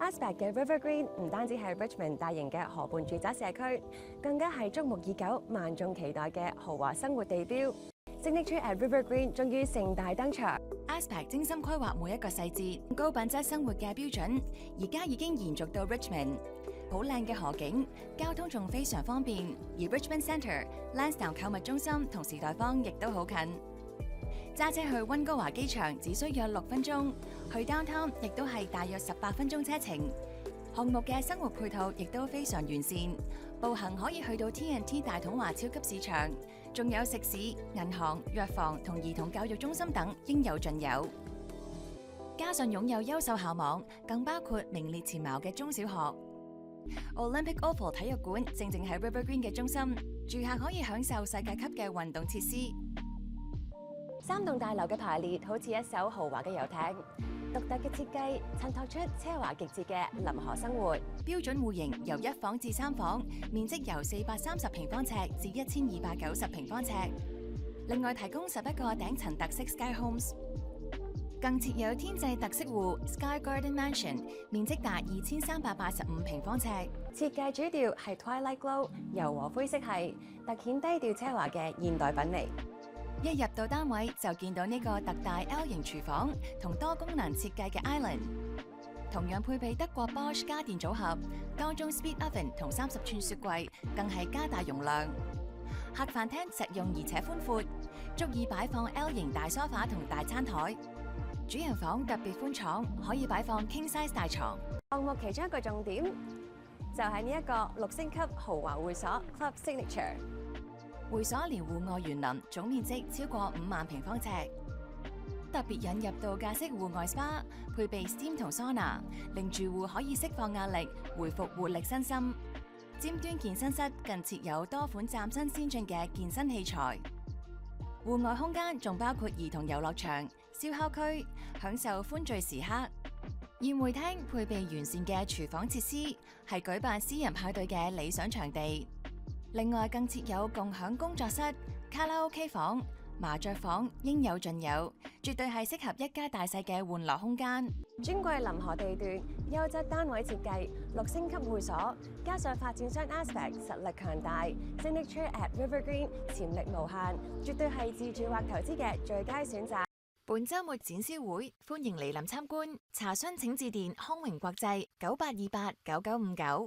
Aspect 嘅 River Green 唔單止係 Richmond 大型嘅河畔住宅社區，更加係觸目已久、萬眾期待嘅豪華生活地標。Signature at River Green 終於盛大登場。Aspect 精心規劃每一個細節，高品質生活嘅標準，而家已經延續到 Richmond。好靚嘅河景，交通仲非常方便，而 Richmond Centre、Lansdowne 購物中心同時代坊亦都好近。揸車去溫哥華機場只需要6分鐘，去 Downtown 亦都係大約18分鐘車程。項目嘅生活配套亦都非常完善，步行可以去到 T&T 大統華超級市場，仲有食肆、銀行、藥房同兒童教育中心等應有盡有。加上擁有優秀校網，更包括名列前茅嘅中小學。Olympic Oval 體育館正喺 River Green 嘅中心，住客可以享受世界級嘅運動設施。3棟大樓嘅排列好似一艘豪華嘅遊艇，獨特嘅設計襯托出奢華極致嘅臨河生活。標準戶型由1房至3房，面積由430平方尺至1290平方尺。另外提供11個頂層特色 Sky Homes。更設有天際特色戶 Sky Garden Mansion， 面積達2385平方尺。設計主調係 Twilight Glow 柔和灰色系，突顯低調奢華嘅現代品味。一入到單位就見到呢個特大 L 型廚房同多功能設計嘅 Island， 同樣配備德國 Bosch 家電組合，當中 Speed Oven 同30寸雪櫃更係加大容量。客飯廳實用而且寬闊，足以擺放 L 型大梳化同大餐台。主人房特別寬敞，可以擺放 King Size 大床。項目其中一個重點就係呢一個6星級豪華會所 Club Signature。會所連戶外園林，總面積超過5萬平方尺。特別引入度假式戶外 SPA， 配備 Steam 同 Sauna， 令住戶可以釋放壓力，回復活力身心。尖端健身室更設有多款嶄新先進嘅健身器材。戶外空間仲包括兒童遊樂場、燒烤區，享受歡聚時刻。宴會廳配備完善嘅廚房設施，係舉辦私人派對嘅理想場地。另外更設有共享工作室、卡拉 OK 房、麻雀房，應有盡有，絕對係適合一家大細嘅玩樂空間。尊貴臨河地段、優質單位設計、6星級會所，加上發展商 Aspect 實力強大 ，Signature at River Green 潛力無限，絕對係自住或投資嘅最佳選擇。本週末展銷會，歡迎蒞臨參觀，查詢請致電康榮國際98289959。